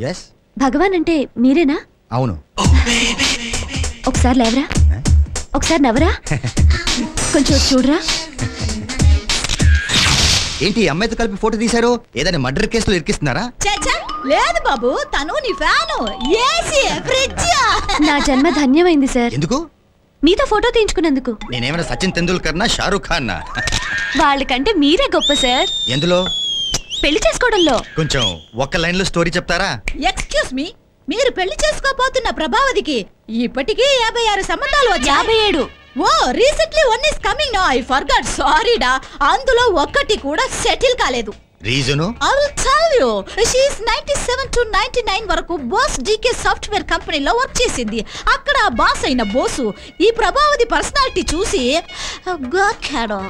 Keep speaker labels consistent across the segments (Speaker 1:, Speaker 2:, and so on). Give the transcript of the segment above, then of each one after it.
Speaker 1: yes
Speaker 2: భగవాన్ అంటే మీరేనా
Speaker 1: అవును
Speaker 2: ఒకసారి లేవరా ఒకసారి నవరా కొంచెం చూడరా
Speaker 1: ఏంటి అమ్మాయితో కలిపి ఫోటో తీశారు ఏదైనా మర్డర్ కేసులో ఇరికిస్తున్నారా
Speaker 3: లేదు బాబు తను నీ ఫ్యాను ఏసీ ఫ్రిడ్జ్
Speaker 2: నా జన్మ ధన్యమైంది సార్
Speaker 1: ఎందుకు
Speaker 2: మీతో ఫోటో తీయించుకున్నందుకు
Speaker 1: నేనేమైనా సచిన్ తెందూల్కర్ నా షారూక్ ఖాన్ నా
Speaker 2: వాళ్ళకంటే మీరే గొప్ప సార్
Speaker 1: ఎందులో
Speaker 2: పెళ్లి చేసుకోవడంలో
Speaker 1: కొంచెం ఒక్క లైన్ లో స్టోరీ చెప్తారా
Speaker 3: ఎక్స్క్యూజ్ మీ మీరు పెళ్లి చేసుకోబోతున్న ప్రభావతికి ఇప్పటికీ 56 సంబంధాలు
Speaker 2: 57
Speaker 3: ఓ recently one is coming now I forgot sorry డా అందులో ఒక్కటి కూడా సెటిల్ కాలేదు
Speaker 1: reason
Speaker 3: I will tell you she is 97 to 99 వరకు బాస్ డీకే సాఫ్ట్వేర్ కంపెనీలో వర్క్ చేసింది అక్కడ బాస్ అయిన బోసు ఈ ప్రభావతి పర్సనాలిటీ చూసి గాకాడో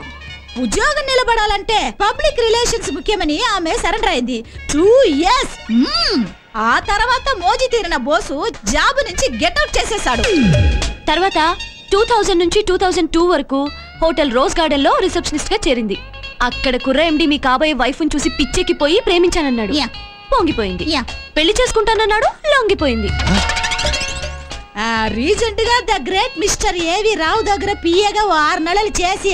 Speaker 3: ఉద్యోగం నిలబడాలంటే పబ్లిక్ రిలేషన్స్ ముఖ్యమని ఆమె సరెండర్ అయింది 2 years ఆ తర్వాత మోజీ తీరిన బోసు జాబ్ నుంచి గెట్ అవుట్ చేసేశాడు
Speaker 2: తర్వాత 2000 నుంచి 2002 వరకు హోటల్ రోజ్ గార్డెన్ లో రిసెప్షనిస్ట్ గా చేరింది అక్కడ కుర్ర ఎండి మీ కాబోయే వైఫ్ ని చూసి పిచ్చెక్కిపోయి ప్రేమించానన్నాడు పొంగిపోయింది పెళ్లి చేసుకుంటానన్నాడు లొంగిపోయింది
Speaker 3: రీసెంట్ గా ద గ్రేట్ మిస్టర్ ఏవి రావు దగ్గర పిఏగా 6 నెలలు చేసి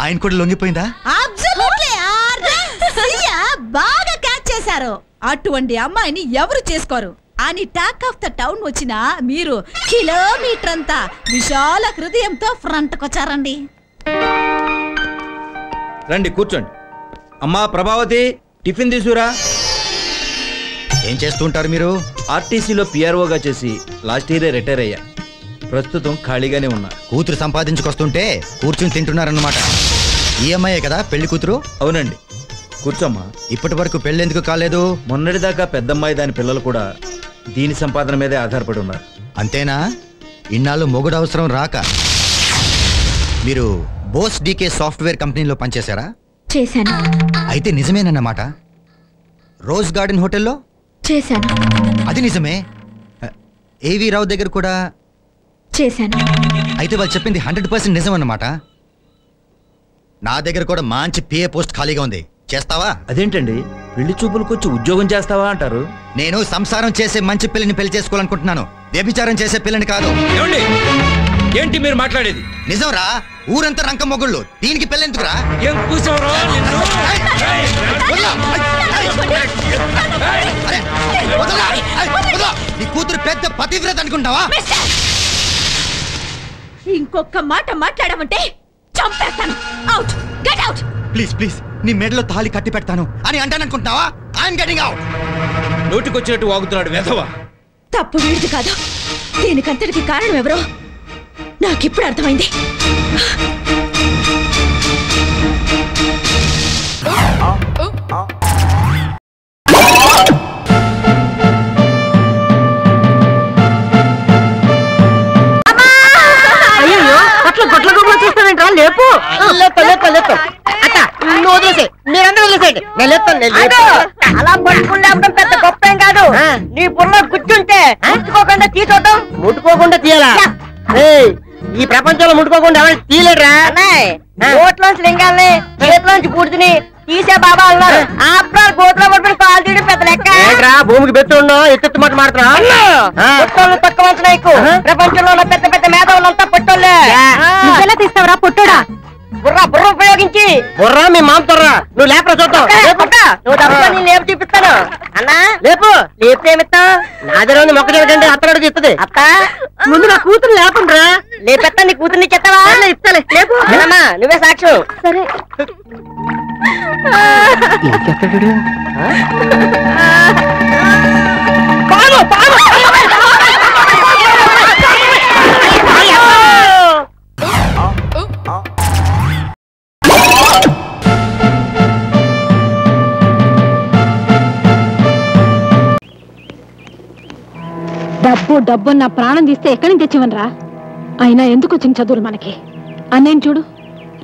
Speaker 1: ఆయన కూడా లొంగిపోయిందా
Speaker 3: అబ్సల్యూట్లీ బాగా క్యాచ్ చేశారు అటువంటి అమ్మాయిని ఎవరు చేసుకోరు అని టాక్ ఆఫ్ ద టౌన్ వచ్చిన మీరు కిలోమీటర్ అంతా విశాల హృదయంతో ఫ్రంట్ కొచ్చారండి
Speaker 4: రండి కూర్చోండి అమ్మా ప్రభావతి టిఫిన్ తీసుకురా
Speaker 1: ఏం చేస్తుంటారు మీరు
Speaker 4: ఆర్టీసీలో పిఆర్ఓగా చేసి లాస్ట్ ఇయర్ రిటైర్ అయ్యా ప్రస్తుతం ఖాళీగానే ఉన్నా
Speaker 1: కూతురు సంపాదించుకొస్తుంటే కూర్చుని తింటున్నారన్నమాట ఈఎంఐయే కదా పెళ్లి కూతురు
Speaker 4: అవునండి కూర్చోమ్మా
Speaker 1: ఇప్పటి వరకు పెళ్లి ఎందుకు కాలేదు
Speaker 4: మొన్నటిదాకా పెద్దమ్మాయి దాని పిల్లలు కూడా దీని సంపాదన మీదే ఆధారపడి ఉన్నారు
Speaker 1: అంతేనా ఇన్నాళ్ళు మొగుడు అవసరం రాక మీరు బోస్ డీకే సాఫ్ట్వేర్ కంపెనీలో పనిచేశారా
Speaker 2: చేశాను
Speaker 1: అయితే నిజమేనన్నమాట రోజ్ గార్డెన్ హోటల్లో
Speaker 2: చేశాను
Speaker 1: అది నిజమే ఏవి రావు దగ్గర కూడా
Speaker 2: చేశాను
Speaker 1: అయితే వాళ్ళు చెప్పింది 100% నిజం అన్నమాట నా దగ్గర కూడా మంచి పిఏ పోస్ట్ ఖాళీగా ఉంది చేస్తావా
Speaker 4: అదేంటండి పెళ్లి చూపులకు వచ్చి ఉద్యోగం చేస్తావా అంటారు
Speaker 1: నేను సంసారం చేసే మంచి పిల్లని పెళ్లి చేసుకోవాలనుకుంటున్నాను వ్యభిచారం చేసే పిల్లని కాదు
Speaker 4: ఏంటి మీరు మాట్లాడేది
Speaker 1: నిజం రా ఊరంతా రంక మొగుళ్ళు దీనికి పెళ్ళెందుకురా నీ కూతురు పెద్ద పతివ్రత అనుకుంటావా
Speaker 3: ఇంకొక మాట మాట్లాడమంటే చంపేస్తాను out get out
Speaker 1: please please నీ మెడలో తాళి కట్టి పెడతాను అని అంటాననుకుంటున్నావా ఐఎమ్ గెటింగ్ అవుట్
Speaker 4: నోటికొచ్చినట్టు వాగుతున్నాడు వెధవా
Speaker 3: తప్పు వీడిది కాదు దీనికంతటికి కారణం ఎవరో నాకిప్పుడు అర్థమైంది
Speaker 5: అయ్యో అట్లా గొట్ల గొప్పలు చూస్తానంటారా లేపు నువ్వు వదిలేసే మీరందరూ వదిలేసేయండి అలా పట్టుకుంటే పెద్ద గొప్ప ఏం కాదు నీ బుర్ర కూర్చుంటే ముట్టుకోకుండా తీసుకోవటం ముట్టుకోకుండా తీయాలా ఈ ప్రపంచంలో ముట్టుకోకుండా ఎవరు తీయలేడురా నోట్లోంచి లింగాల్ని చేతిలోంచి పూర్తిని తీసే బాబా అన్నారు ఆఫ్టర్ ఆల్ గోట్లో పట్టుకుని కాలు తీయడం పెద్ద లెక్క భూమికి పెట్టున్నా ఎత్తు మాట మాడుతున్నా తక్కువ ఎక్కువ ప్రపంచంలో ఉన్న పెద్ద పెద్ద మేధావులంతా పొట్టోళ్ళే నువ్వెలా తీస్తావురా పొట్టోడా బుర్ర ఉపయోగించి బుర్ర మీ మామతోర్రా నువ్వు లేపరా చూద్దాం నువ్వు తప్ప నేను లేపు చూపిస్తాను అన్నా లేపు లేపు ఏమిస్తావు నా దగ్గర మొక్క చేయకండి అత్తగడికి ఇస్తుంది అత్త ముందు నా కూతురు లేపండ్రా లేపెత్తా నీ కూతుర్ని చెత్తవా ఇస్తలే లేపు నువ్వే సాక్ష్యం సరే
Speaker 6: డబ్బు డబ్బు నా ప్రాణం తీస్తే ఎక్కడి నుంచి తెచ్చివనరా అయినా ఎందుకు వచ్చిన చదువులు మనకి అన్నేం చూడు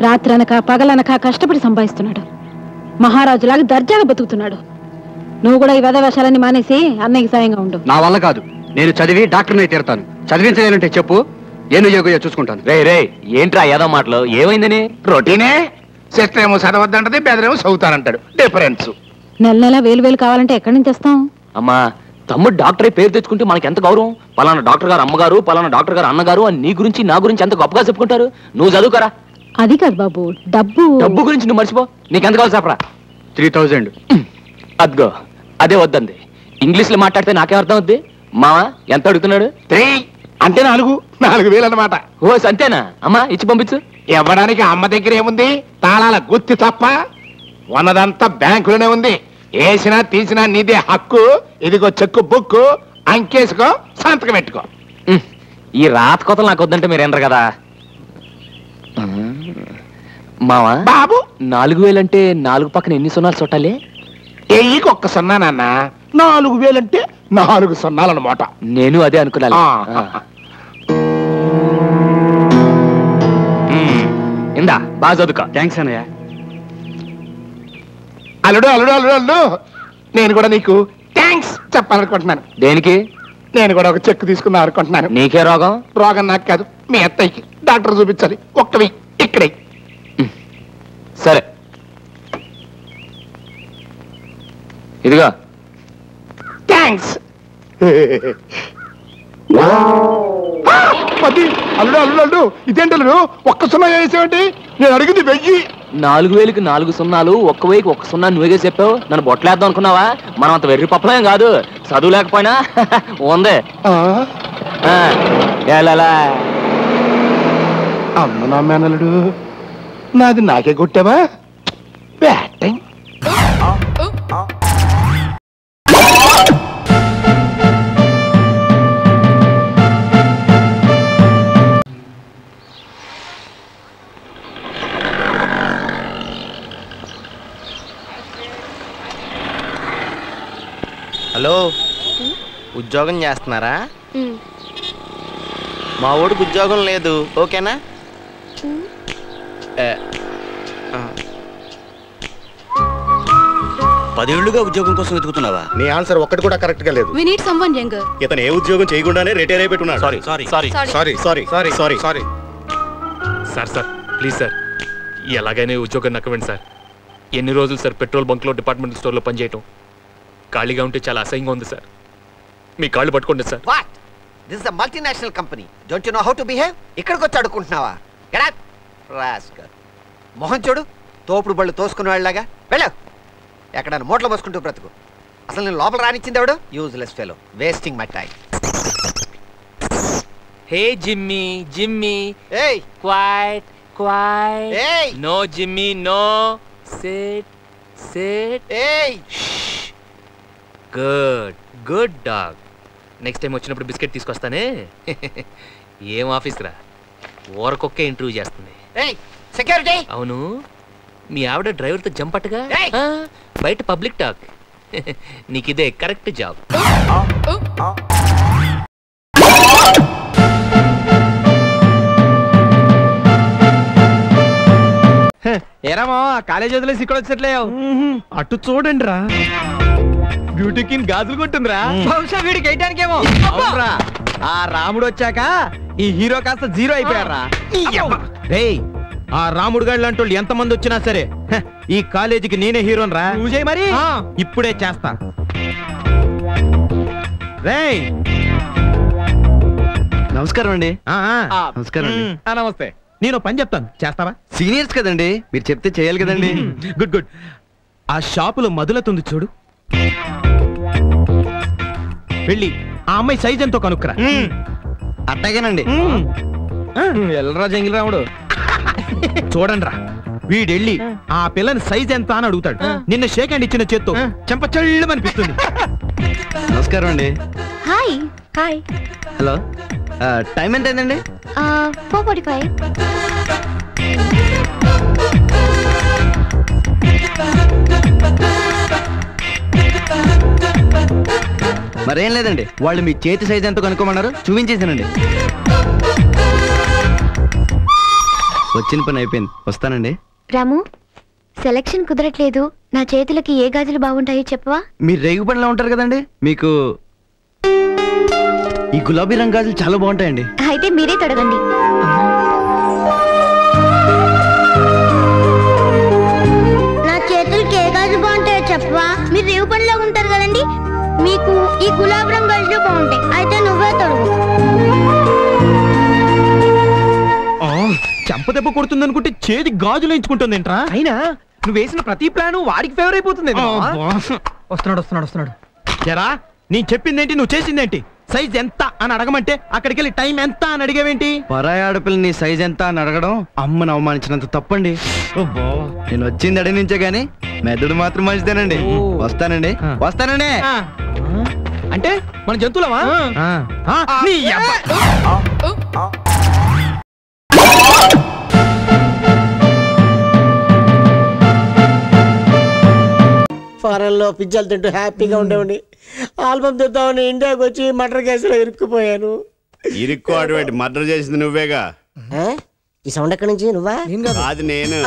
Speaker 6: రాత్రనక పగలనక కష్టపడి సంపాదిస్తున్నాడు మహారాజులాగా దర్జాగా బతుకుతున్నాడు నువ్వు కూడా ఈ వేషాలన్నీ మానేసి అన్నయ్యకి సాయంగా ఉండు
Speaker 7: నా వల్ల కాదు నేను చదివి డాక్టర్ని తీరుతాను చదివించాలంటే చెప్పు ఏను యోగయ్య చూసుకుంటాను
Speaker 8: రే ఏంట్రా ఏదో మాటలు ఏమైందని
Speaker 9: రొటీనే సిస్టర్ ఏమో చదవద్దంటది బెదరేమో చదువుతానంటాడు డిఫరెన్స్
Speaker 6: నెల నెల వేలు వేలు కావాలంటే ఎక్కడి నుంచి తెస్తాం
Speaker 8: అమ్మా తమ్ముడు డాక్టర్ పేరు తెచ్చుకుంటే మనకి ఎంత గౌరవం. పలానా డాక్టర్ గారు అమ్మగారు, పలానా డాక్టర్ గారు అన్నగారు అని నీ గురించి నా గురించి ఎంత గొప్పగా చెప్పుకుంటారు. నువ్వు చదువుకరా.
Speaker 6: అది కాదు బాబు, డబ్బు
Speaker 8: గురించి నువ్వు మర్చిపో. నీకెంత కావాలి చెప్పరా?
Speaker 7: 3000.
Speaker 8: అద్గో అదే వద్దంది. ఇంగ్లీష్ లో మాట్లాడితే నాకేం అర్థం అవుద్ది. మావా ఎంత అడుగుతున్నాడు?
Speaker 9: 3 అంటే 4,000 అన్నమాట.
Speaker 8: ఓ అంతేనా? అమ్మా ఇచ్చి పంపించు.
Speaker 9: ఇవ్వడానికి అమ్మ దగ్గర ఏముంది? తాళాల గుత్తి తప్ప ఉన్నదంతా బ్యాంకులోనే ఉంది. వేసినా తీసినా నీదే హక్కు. ఇదిగో చెక్కు బుక్కు, అంకేసుకో, సంతకం పెట్టుకో.
Speaker 8: ఈ రాత కోతలు నాకు వద్దంటే మీరు ఎండరు కదా మావా.
Speaker 9: బాబు
Speaker 8: 4,000 అంటే 4 పక్కన ఎన్ని సున్నాలు చుట్టాలి?
Speaker 9: ఎయ్యికి 1 సున్నా నాన్న. 4,000 అంటే 4 సున్నాలన్నమాట.
Speaker 8: నేను అదే అనుకున్నాను. ఇందా బాగా చదువుకో.
Speaker 7: థ్యాంక్స్ అన్నయ్య.
Speaker 9: అల్లుడు అల్లుడు అల్లుడు అల్లుడు, నేను కూడా నీకు థ్యాంక్స్ చెప్పాలనుకుంటున్నాను.
Speaker 8: దేనికి?
Speaker 9: నేను కూడా ఒక చెక్ తీసుకుందాం అనుకుంటున్నాను.
Speaker 8: నీకే రోగం?
Speaker 9: రోగం నాకు కాదు, మీ అత్తయ్యకి. డాక్టర్ చూపించాలి. ఒక్కవి ఇక్కడే.
Speaker 8: సరే ఇదిగో.
Speaker 9: థ్యాంక్స్. అల్లుడు అల్లుడు అల్లుడు, ఇదేంటి అల్లుడు 1 సున్నా వేసావంటి? నేను అడిగింది 1000.
Speaker 8: 4,000కి 4 సున్నాలు, 1,000కి 1 సున్నా నువ్వే చెప్పావు. నన్ను బొట్టలేద్దాం అనుకున్నావా? మనం అంత వెర్రి పప్పలేం కాదు. చదువు లేకపోయినా ఉంది.
Speaker 9: అమ్మ నా మేనల్లుడు, నాది నాకే కొట్టావా? బ్యాటింగ్.
Speaker 10: హలో, ఉద్యోగం చేస్తున్నారా? మా ఊడికి ఉద్యోగం లేదు, ఓకేనా?
Speaker 11: 10 ఏళ్లుగా ఉద్యోగం కోసం వెతుకుతున్నావా?
Speaker 12: నీ ఆన్సర్ ఒక్కటి కూడా కరెక్ట్ గా లేదు.
Speaker 2: We need someone younger.
Speaker 11: ఇతను ఏ ఉద్యోగం చేయకుండానే రిటైర్ అయిపోతున్నాడు. Sorry sorry sorry sorry sorry sorry sorry sorry
Speaker 13: sir please sir, ఎలాగైనా ఉద్యోగం నక్కవండి సార్. ఎన్ని రోజులు సార్ పెట్రోల్ బంక్లో డిపార్ట్మెంటల్ స్టోర్లో పనిచేయటం? ఖాళీగా ఉంటే చాలా అసహ్యంగా ఉంది సార్. మీ కాళ్ళు పట్టుకోండి sir.
Speaker 14: What? This is a multinational company. Don't you know how to behave? ఇక్కడికి వచ్చి అడుక్కుంటున్నావా? Get out rascal. మొహం చూడు, తోపుడు బళ్ళు తోసుకునే వాళ్ళలాగా. వెళ్ళు, ఎక్కడైనా మూటలు మోసుకుంటూ బ్రతుకు. అసలు నేను లోపల రానిచ్చింది ఎవడు? Useless fellow, wasting my time.
Speaker 13: Hey Jimmy Jimmy.
Speaker 14: ఏయ్
Speaker 13: క్వైట్ క్వైట్.
Speaker 14: ఏయ్
Speaker 13: no Jimmy no. Sit sit.
Speaker 14: ఏయ్
Speaker 13: good good dog. Next time వచ్చినప్పుడు బిస్కెట్ తీసుకొస్తానే. ఏం ఆఫీస్ రా, ఊరకొక్కే ఇంటర్వ్యూ చేస్తుంది.
Speaker 14: ఏయ్ సెక్యూరిటీ.
Speaker 13: అవును, మీ ఆవిడ డ్రైవర్తో జంపట్టుగా. బయట పబ్లిక్ టాక్. నీకిదే కరెక్ట్ జాబ్.
Speaker 4: ఏరామో కాలేజ్ వదిలేసి ఇక్కడ వచ్చేట్లేవు. అటు చూడండి రా, బ్యూటీ కిన్ గాజులు కొంటుందిరా. బహుశా వీడికి వేయటానికేమో. ఆ రాముడు వచ్చాక ఈ హీరో కాస్త జీరో అయిపోయారా. రేయ్, ఆ రాముడు గాళ్ళు అంటూ ఎంతమంది వచ్చినా సరే ఈ కాలేజీకి నేనే హీరోన్ రా. మరి ఇప్పుడే చేస్తా. రేయ్
Speaker 7: నమస్కారం అండి.
Speaker 4: నమస్కారం అండి. నమస్తే. నేను పని చెప్తాను, చేస్తావా?
Speaker 7: సీనియర్స్ కదండి, మీరు చెప్తే చేయాలి కదండి.
Speaker 4: Good good. ఆ షాపులో మధులతుంది చూడు, వెళ్ళి ఆ అమ్మాయి సైజ్ ఎంతో కనుక్కురా.
Speaker 7: అట్టగేనండి.
Speaker 4: ఎల్రా జంగిల్ రాముడు. చూడండి రా, వీడెళ్ళి ఆ పిల్లని సైజ్ ఎంత అని అడుగుతాడు. నిన్న షేక్ హ్యాండ్ ఇచ్చిన చేత్తో చెంప చెళ్ళమనిపిస్తుంది.
Speaker 7: నమస్కారం అండి.
Speaker 2: Hi hi.
Speaker 7: హలో, టైం ఎంత అయిందండి?
Speaker 2: 4:45.
Speaker 7: మరేం లేదండి, వాళ్ళు మీ చేతి సైజ్ ఎంతో కనుక్కోమన్నారు, చూపించేసానండి. వచ్చిన పని అయిపోయింది, వస్తానండి.
Speaker 2: రాము, సెలక్షన్ కుదరట్లేదు. నా చేతులకి ఏ గాజులు బాగుంటాయో చెప్పవా?
Speaker 7: మీరు రేగు పనిలో ఉంటారు కదండి, మీకు ఈ గులాబీ రంగు గాజులు చాలా బాగుంటాయండి.
Speaker 2: అయితే మీరే తొడగండి.
Speaker 15: నా చేతులకి ఏ గాజులు బాగుంటాయో చెప్పవా? మీరు రేగు పనిలో ఉంటారు కదండి. మీకు ఈ గులాబీ రంగు గజ్జలు బాగుంటాయి, అయితే నువ్వే తొడుగు.
Speaker 4: చెంప దెబ్బ కొడుతుంది అనుకుంటే చేతి గాజులు ఎంచుకుంటుంది ఏంట్రా? అయినా నువ్వు వేసిన ప్రతి ప్లాన్ వాడికి ఫేవర్ అయిపోతుంది. వస్తున్నాడు జరా నేను చెప్పిందేంటి, నువ్వు చేసిందేంటి? సైజ్ ఎంత అని అడగమంటే అక్కడికి వెళ్ళి టైం ఎంత అని అడిగేవేంటి?
Speaker 16: పరాయి ఆడపిల్ల నీ సైజ్ ఎంత అని అడగడం అమ్మను అవమానించినంత తప్పండి. నేను వచ్చింది అడిగి నుంచే గానీ మెదడు మాత్రం మంచిదేనండి. వస్తానండి.
Speaker 4: అంటే మన జంతువులమా?
Speaker 5: ఫారెన్ లో పిజ్జాలు తింటూ హ్యాపీగా ఉండేవాడిని. ఆల్బమ్ తెద్దామని ఇండియాకి వచ్చి మర్డర్ కేసులో ఇరుక్కుపోయాను.
Speaker 11: ఇరుక్కోవడం మర్డర్ చేసింది నువ్వేగా?
Speaker 5: ఈ సౌండ్ ఎక్కడి నుంచి? నువ్వా?
Speaker 11: అది నేను.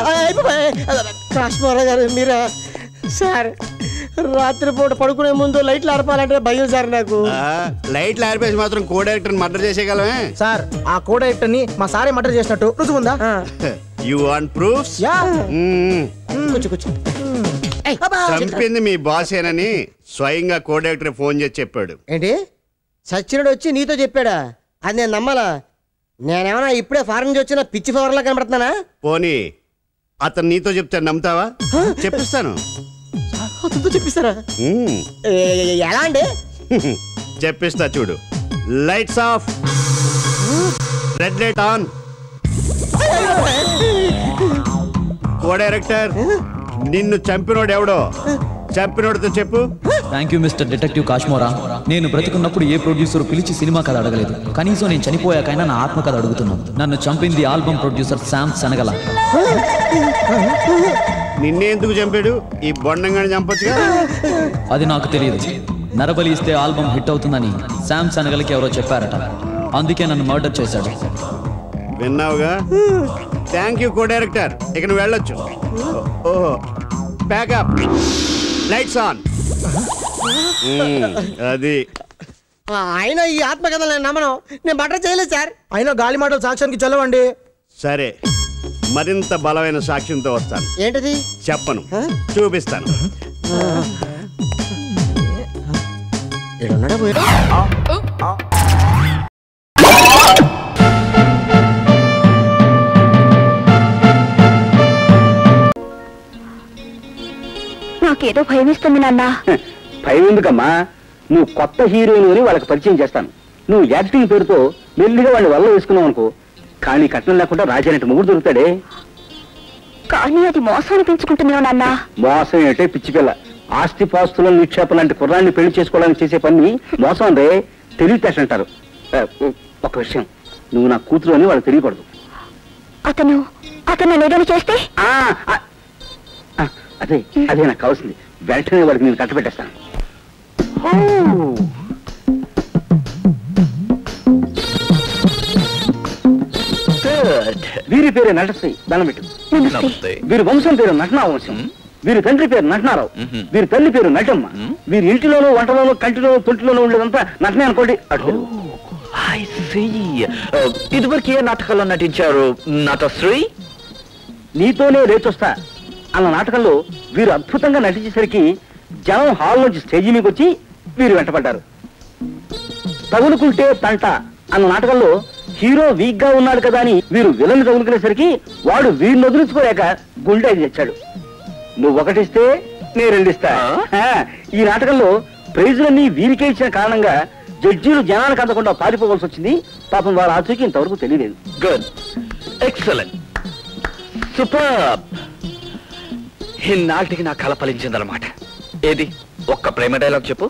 Speaker 5: కాశ్మీరా గారు మీరా? సార్ రాత్రిపూట పడుకునే ముందు లైట్లు ఆర్పాలంటే భయం సార్ నాకు.
Speaker 11: లైట్లు ఆర్పేసి మాత్రం కో డైరెక్టర్ మర్డర్ చేసేయగలమే
Speaker 4: సార్? ఆ కో డైరెక్టర్ ని మా సారే మర్డర్ చేసినట్టు రుజువు ఉందా?
Speaker 11: You want proofs? చంపింది మీ బాస్ ఏనని స్వయంగా కో డైరెక్టర్ ఫోన్ చేసి చెప్పాడు.
Speaker 5: ఏంటి సచ్చినుడు వచ్చి నీతో చెప్పాడా? అది నేను నమ్మాలా? నేనేమన్నా ఇప్పుడే ఫారెన్ నుంచి వచ్చిన పిచ్చి ఫవర్లా కనబడుతున్నానా?
Speaker 11: పోనీ అతను నీతో చెప్తే నమ్ముతావా? చెప్పిస్తాను.
Speaker 5: అతనితో చెప్పిస్తారా? ఎలా అండి?
Speaker 11: చెప్పిస్తా చూడు. Lights off, red light on. Co director నిన్ను చంపినోడు ఎవడో చంపినోడితో చెప్పు.
Speaker 17: Thank you mister detective Kashmora. నేను బ్రతుకున్నప్పుడు ఏ ప్రొడ్యూసర్ పిలిచి సినిమా కథ అడగలేదు. కనీసం నేను చనిపోయాకైనా నా ఆత్మ కథ అడుగుతున్నాను. నన్ను చంపింది ఆల్బమ్ ప్రొడ్యూసర్ శామ్ శనగల.
Speaker 11: నిన్నే ఎందుకు చంపాడు? ఈ బొండంగాని చంపొచ్చుగా.
Speaker 17: అది నాకు తెలియదు. నరబలి ఇస్తే ఆల్బమ్ హిట్ అవుతుందని శామ్ శనగలకి ఎవరో చెప్పారట. అందుకే నన్ను మర్డర్ చేశాడు.
Speaker 11: విన్నావుగా? Thank you co director. ఇక నువ్వు వెళ్ళొచ్చు. ఓహో, ప్యాకప్, లైట్స్ ఆన్. అది
Speaker 5: ఆయన ఈ ఆత్మకథలు నేను నమ్మను. నేను మర్డర్ చేయలేదు సార్.
Speaker 4: అయినా గాలి మాటలు సాక్ష్యానికి చల్లవండి.
Speaker 11: సరే, మరింత బలమైన సాక్ష్యంతో వస్తాను.
Speaker 5: ఏంటది?
Speaker 11: చెప్పను, చూపిస్తాను.
Speaker 15: నాకేదో భయమిస్తుంది నాన్న.
Speaker 7: భయం ఎందుకమ్మా? నువ్వు కొత్త హీరోయిన్ అని వాళ్ళకి పరిచయం చేస్తాను. నువ్వు యాక్టింగ్ పేరుతో మెల్లిగా వాళ్ళని వల్ల వేసుకున్నావు అనుకో, కానీ కట్నం లేకుండా రాజానంటే మొగుడు దొరుకుతాడే.
Speaker 15: కానీ అది మోసం అనిపించుకుంటున్నావు నాన్న.
Speaker 7: మోసం ఏంటే పిచ్చి పిల్ల? ఆస్తి పాస్తుల నిక్షేపం లాంటి కుర్రాన్ని పెళ్లి చేసుకోవడానికి చేసే పని మోసం రే. తెలివితేట అంటారు. ఒక విషయం, నువ్వు నా కూతురు అని వాళ్ళకి తెలియకూడదు.
Speaker 15: అతను ఏదైనా చేస్తే?
Speaker 7: అదే అదే నాకు కావాల్సింది. వెంటనే వాడికి నేను కట్టబెట్టేస్తాను. వీరి పేరే నటశ్రీ, దండం పెట్టు. వీరి వంశం పేరు నటనా వంశం. వీరి తండ్రి పేరు నటనారావు. వీరి తల్లి పేరు నటమ్మ. వీరి ఇంటిలోనూ వంటలోనూ కంటిలోనూ తొంటిలోనూ ఉండేదంతా నటనే అనుకోండి.
Speaker 8: ఇదివరకు ఏ నాటకాల్లో నటించారు నటశ్రీ?
Speaker 7: నీతోనే లేచొస్తా అన్న నాటకంలో వీరు అద్భుతంగా నటించేసరికి జనం హాల్ నుంచి స్టేజీ మీదకి వచ్చి వీరు వెంటపడ్డారు. తగులుకుంటే తంట అన్న నాటకంలో హీరో వీక్ గా ఉన్నాడు కదా అని వీరు విలన్ తగులుకునేసరికి వాడు వీరిని వదిలించుకోలేక గుండె తెచ్చాడు. నువ్వు ఒకటిస్తే నేను రెండిస్తా. ఈ నాటకంలో ప్రైజులన్నీ వీరికే ఇచ్చిన కారణంగా జడ్జీలు జనానికి అందకుండా పారిపోవాల్సి వచ్చింది. పాపం వారి ఆచూకీ ఇంతవరకు తెలియలేదు.
Speaker 8: Good, excellent, super. ఇన్నాటికి నా కళ ఫలించిందన్నమాట. ఏది ఒక్క ప్రేమ డైలాగ్ చెప్పు.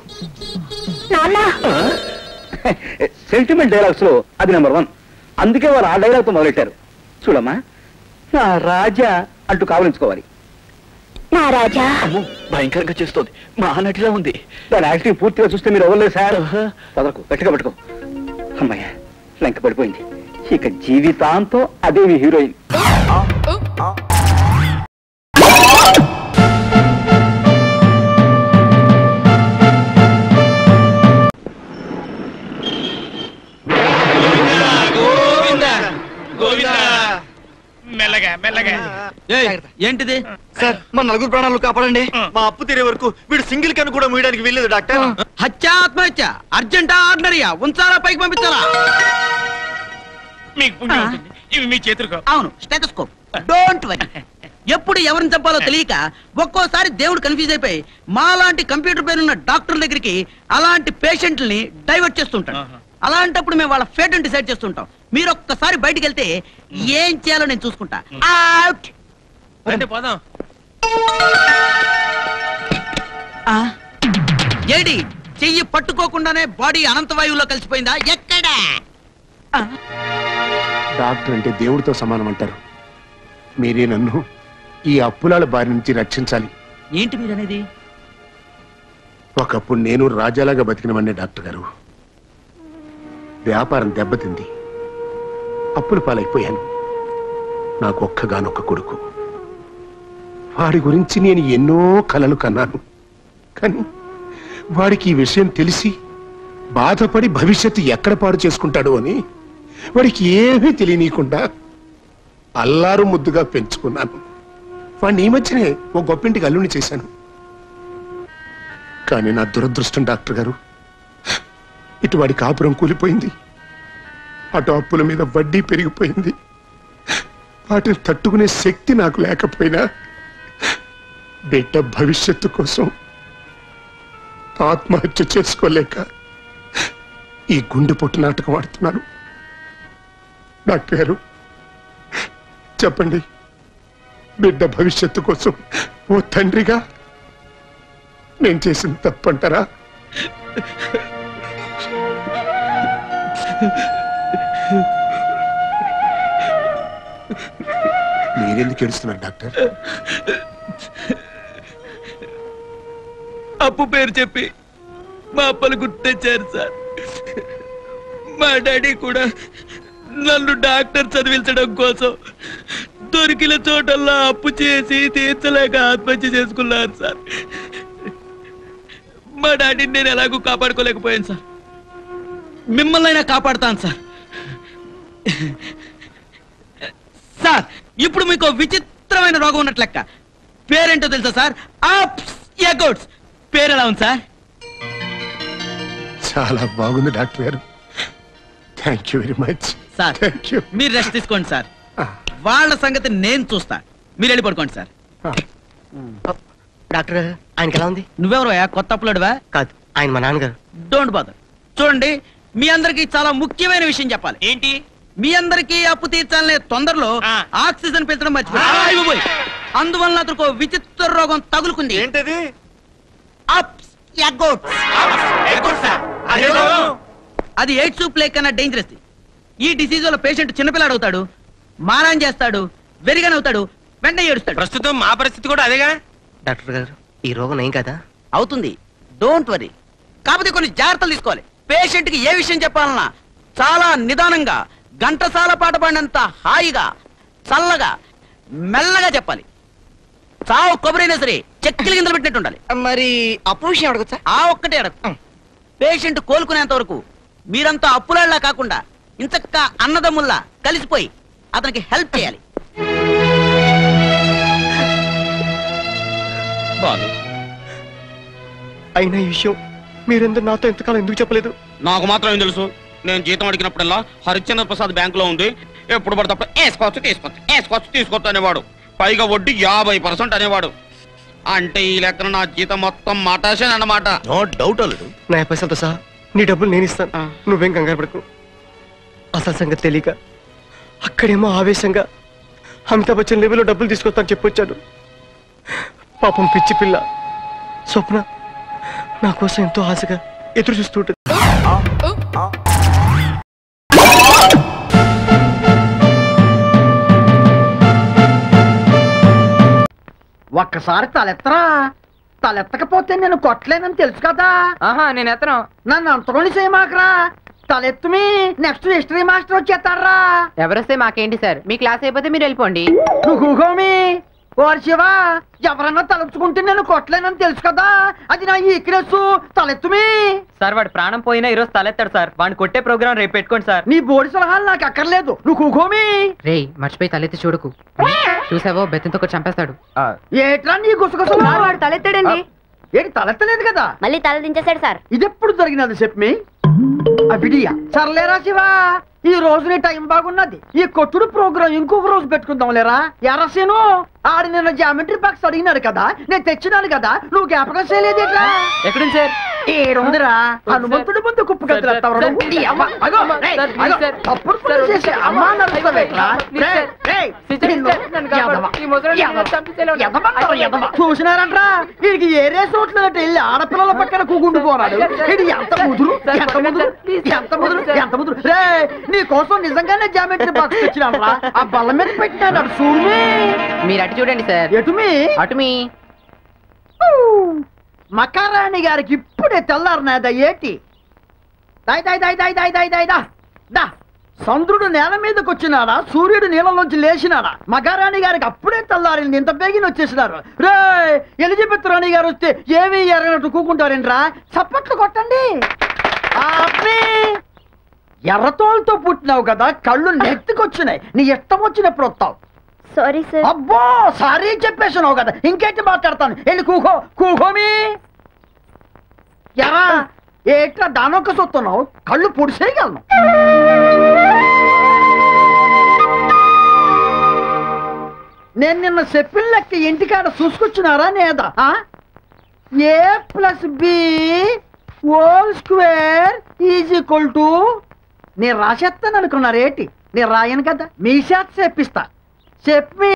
Speaker 7: సెంటిమెంట్ డైలాగ్స్ లో అది నెంబర్ 1. అందుకే వారు ఆ డైలాగ్ తో మొదలెట్టారు. చూడమ్మా, నా రాజా అంటూ కావలించుకోవాలి.
Speaker 15: నా రాజా
Speaker 8: భయంకరంగా చేస్తోంది, మా నటిలా ఉంది.
Speaker 7: దాని యాక్టింగ్ పూర్తిగా చూస్తే మీరు అవ్వలేదు సార్. పదకు, గట్టిగా పట్టుకో. అమ్మాయ లంక పడిపోయింది. ఇక జీవితాంతో అదే మీ హీరోయిన్.
Speaker 18: మెల్లగా మెల్లగా
Speaker 16: ఏంటిది?
Speaker 18: సార్ మా నలుగురు ప్రాణాలు కాపాడండి. మా అప్పు తీరే వరకు వీడు సింగిల్ కన్ను కూడా మూయడానికి వీల్లేదు డాక్టర్.
Speaker 16: హత్య ఆత్మహత్య అర్జెంటా ఆర్డినరీయా ఉంచాలా పైకి పంపించాలా?
Speaker 13: మీకు పుణ్యం ఉంటుంది. ఇవి మీ చేతులు.
Speaker 16: అవును స్టెథోస్కోప్. Don't worry. ఎప్పుడు ఎవరిని చంపాలో తెలియక ఒక్కోసారి దేవుడు కన్ఫ్యూజ్ అయిపోయి మాలాంటి కంప్యూటర్ పేరున్న డాక్టర్ దగ్గరికి అలాంటి పేషెంట్లని డైవర్ట్ చేస్తుంటాడు. అలాంటప్పుడు మేము వాళ్ళ ఫేట్ డిసైడ్ చేస్తుంటాం. మీరు ఒక్కసారి బయటికి వెళ్తే ఏం చేయాలో నేను చూసుకుంటా. అవుట్.
Speaker 13: పోదాం.
Speaker 16: ఏడి చెయ్యి పట్టుకోకుండానే బాడీ అనంత వాయువులో కలిసిపోయిందా? ఎక్కడా?
Speaker 9: డాక్టర్ అంటే దేవుడితో సమానం అంటారు. మీరే నన్ను ఈ అప్పులాల బారి నుంచి రక్షించాలి.
Speaker 16: ఏంటి మీరనేది?
Speaker 9: ఒకప్పుడు నేను రాజాలాగా బతికినవన్నే డాక్టర్ గారు. వ్యాపారం దెబ్బతింది, అప్పుల పాలైపోయాను. నాకు ఒక్కగానొక్క కొడుకు. వాడి గురించి నేను ఎన్నో కలలు కన్నాను. కానీ వాడికి ఈ విషయం తెలిసి బాధపడి భవిష్యత్తు ఎక్కడ పాడు చేసుకుంటాడు అని వాడికి ఏమీ తెలియనీయకుండా అల్లారు ముద్దుగా పెంచుకున్నాను. వాడిని ఈ మధ్యనే ఓ గొప్పింటికి అల్లుని చేశాను. కానీ నా దురదృష్టం డాక్టర్ గారు, ఇటు వాడి కాపురం కూలిపోయింది, అటు అప్పుల మీద వడ్డీ పెరిగిపోయింది. వాటిని తట్టుకునే శక్తి నాకు లేకపోయినా బిడ్డ భవిష్యత్తు కోసం ఆత్మహత్య చేసుకోలేక ఈ గుండెపోటు నాటకం ఆడుతున్నాను. డాక్టర్ గారు చెప్పండి, బిడ్డ భవిష్యత్తు కోసం ఓ తండ్రిగా నేను చేసిన తప్పంటారా? మీరెందుకు ఏడుస్తున్నారు డాక్టర్?
Speaker 16: అప్పు పేరు చెప్పి మా అప్పలు గుర్తు తెచ్చారు సార్. మా డాడీ కూడా నన్ను డాక్టర్ చదివించడం కోసం దొరికిన చోటల్లా అప్పు చేసి తీర్చలేక ఆత్మహత్య చేసుకున్నారు సార్. మా డాడీని నేను ఎలాగూ కాపాడుకోలేకపోయాను సార్. మిమ్మల్ని అయినా కాపాడుతాను సార్. సార్ ఇప్పుడు మీకు విచిత్రమైన రోగం ఉన్నట్లు లెక్క. పేరేంటో తెలుసా సార్? అప్స్ ఎగౌట్స్. పేరు ఎలా ఉంది సార్?
Speaker 9: చాలా బాగుంది డాక్టర్ గారు. Thank you very much
Speaker 16: sir. మీరు రెస్ట్ తీసుకోండి సార్. వాళ్ళ సంగతి నేను చూస్తా. మీరు వెళ్ళి పడుకోండి సార్.
Speaker 5: డాక్టర్ ఆయనకి ఎలా ఉంది?
Speaker 16: నువ్వెవరు కొత్త అప్పులాడువా?
Speaker 5: కాదు, ఆయన మా నాన్నగారు.
Speaker 16: Don't bother. చూడండి, మీ అందరికి చాలా ముఖ్యమైన విషయం చెప్పాలి. ఏంటి? మీ అందరికి అప్పు తీర్చాలనే తొందరలో ఆక్సిజన్ పెంచడం మర్చిపోయి అందువల్ల అతనికి విచిత్ర రోగం తగులుకుంది.
Speaker 18: ఏంటది?
Speaker 16: అది ఎయిడ్స్ ప్లేగ్ కన్నా డేంజరస్. ఈ డిసీజ్ వల్ల పేషెంట్ చిన్నపిల్లాడు అవుతాడు, మారాన్ చేస్తాడు, వెరిగనవుతాడు, వెంటనే ఏడుస్తాడు.
Speaker 5: ప్రస్తుతం మా పరిస్థితి కూడా అదేగా డాక్టర్ గారు. ఈ రోగం ఏం కదా?
Speaker 16: అవుతుంది, డోంట్ వరీ. కాకపోతే కొన్ని జాగ్రత్తలు తీసుకోవాలి. పేషెంట్ కి ఏ విషయం చెప్పాలన్నా చాలా నిదానంగా, గంటసాల పాట పాడినంత హాయిగా, చల్లగా, మెల్లగా చెప్పాలి. చావు కొబ్బరైనా సరే చెక్కిలి గింజలు పెట్టినట్టు ఉండాలి.
Speaker 5: మరి అప్పు విషయం అడగచ్చా?
Speaker 16: ఆ ఒక్కటే అడగ. పేషెంట్ కోలుకునేంత వరకు మీరంతా అప్పులాళ్లా కాకుండా ఇంచక్క అన్నదమ్ముల్లా కలిసిపోయి అతనికి హెల్ప్ చేయాలి.
Speaker 5: బాలు, అయినా ఈ విషయం మీరెందరూ నాతో ఎంతకాలం ఎందుకు చెప్పలేదు?
Speaker 19: నాకు మాత్రం ఏం తెలుసు? నేను జీతం అడిగినప్పుడల్లా హరిశ్చంద్ర ప్రసాద్ బ్యాంక్ లో ఉంది, ఎప్పుడు పడితే వేసుకోవచ్చు తీసుకోవచ్చు అనేవాడు. పైగా వడ్డీ 50% అనేవాడు. అంటే ఈ లెక్కన నా జీతం మొత్తం మాటాషన్ అన్నమాట.
Speaker 18: నో డౌట్ అల్లుడు.
Speaker 5: నా పైసలతో సహా నీ డబ్బులు నేను ఇస్తాను, నువ్వేం కంగారు పడకు. అసలు సంగతి తెలియక అక్కడేమో ఆవేశంగా అమితాబ్ బచ్చన్ లెవెల్లో డబ్బులు తీసుకొస్తాను చెప్పొచ్చాడు. పాపం పిచ్చి పిల్ల స్వప్న నా కోసం ఎంతో ఆశగా ఎదురు చూస్తూ ఉంటుంది. ఒక్కసారి తలెత్తరా. తలెత్తకపోతే నేను కొట్టలేనని తెలుసు కదా. నేను ఎత్తను. నన్ను అంతలోని చేయమాకరా. తలెత్తుమి నెక్స్ట్ హిస్టరీ మాస్టర్ వచ్చేస్తారా.
Speaker 20: ఎవరొస్తే మాకేంటి సార్, మీ క్లాస్ అయిపోతే మీరు వెళ్ళిపోండి.
Speaker 5: నువ్వు కూకోమి
Speaker 16: ఓరి శివా ఎవరన్నా తలుచుకుంటే నేను కొట్టలేనని తెలుసు కదా, అది నా ఈక్నెస్. తలెత్తుమి
Speaker 4: సార్ వాడు ప్రాణం పోయినా ఈరోజు తలెత్తాడు సార్. వాడిని కొట్టే ప్రోగ్రామ్ రేపు పెట్టుకోండి సార్.
Speaker 16: నీ బోడి సలహాలు నాకు అక్కర్లేదు, నువ్వు కూకోమి.
Speaker 20: రేయ్ మర్చిపోయి తలెత్తి చూడకు, చూసావో బెత్తంతో కూడా చంపేస్తాడు.
Speaker 16: ఏట్రా నీ గుసగుసలు?
Speaker 20: వాడు తలెత్తాడండి.
Speaker 16: ఏంటి తలెత్తలేదు కదా?
Speaker 15: మళ్ళీ తల దించేశాడు సార్.
Speaker 16: ఇది ఎప్పుడు జరిగినది చెప్పి అవిడియా. సర్లేరా శివా, ఈ రోజు నీ టైం బాగున్నది. ఈ కొట్టుడు ప్రోగ్రాం ఇంకొక రోజు పెట్టుకుందాం లేరా? ఎరసేను ఆడి నిన్న జామెట్రీ బాక్స్ అడిగినాడు కదా, నేను తెచ్చినాను కదా, నువ్వు జ్ఞాపకం చేయలేదేట్రా?
Speaker 4: ఎక్కడుంది సార్?
Speaker 16: ఏడుందిరా, హనుమంతుడి ముందు కుప్పు కత్తిరేస్తావు. చూసినారంట్రా, వీడికి ఏరే చోట్ల వెళ్ళి ఆడపిల్లల పక్కన కూకుంటూ పోరాడు. ఇది ఎంత ముదురు, ఎంత ముదురు, ఎంత ముదురు, ఎంత ముదురు. రే నీ కోసం నిజంగానే జామెట్రీ బాక్స్ తెచ్చినారా? ఆ బల్ల మీద పెట్టినాడు చూడు.
Speaker 20: మీరు అటు చూడండి సార్.
Speaker 16: ఎటుమి?
Speaker 20: అటుమి.
Speaker 16: మకారాణి గారికి ఇప్పుడే తెల్లారనేదా ఏటి? చంద్రుడు నేల మీదకి వచ్చినాడా, సూర్యుడు నీళ్ళలోంచి లేచినాడా? మకారాణి గారికి అప్పుడే తెల్లారింది, ఇంత బేగిన వచ్చేసినారు. రే ఎలిజబెత్ రాణి గారు వస్తే ఏమీ ఎరగనట్టు కూకుంటారేంట్రా? చప్పట్లు కొట్టండి. ఎర్రతోలతో పుట్టినావు కదా, కళ్ళు నెత్తికొచ్చినాయి. నీ ఇష్టం వచ్చినప్పుడు వస్తావు.
Speaker 15: Sorry sir.
Speaker 16: అబ్బో సారీ చెప్పేసినావు కదా, ఇంకేంటి మాట్లాడతాను. వెళ్ళి కూకో, కూకోమి. ఎరా ఏట్లా దానొక్క సొత్తున్నావు? కళ్ళు పొడిసేయగలను. నేను నిన్న చెప్పిన లెక్క ఇంటికాడ చూసుకొచ్చినారా లేదా? A+B² నేను రాసేస్తాను అనుకున్నారేటి? నేను రాయను కదా, మీ చేత చెప్పిస్తా. చెప్పి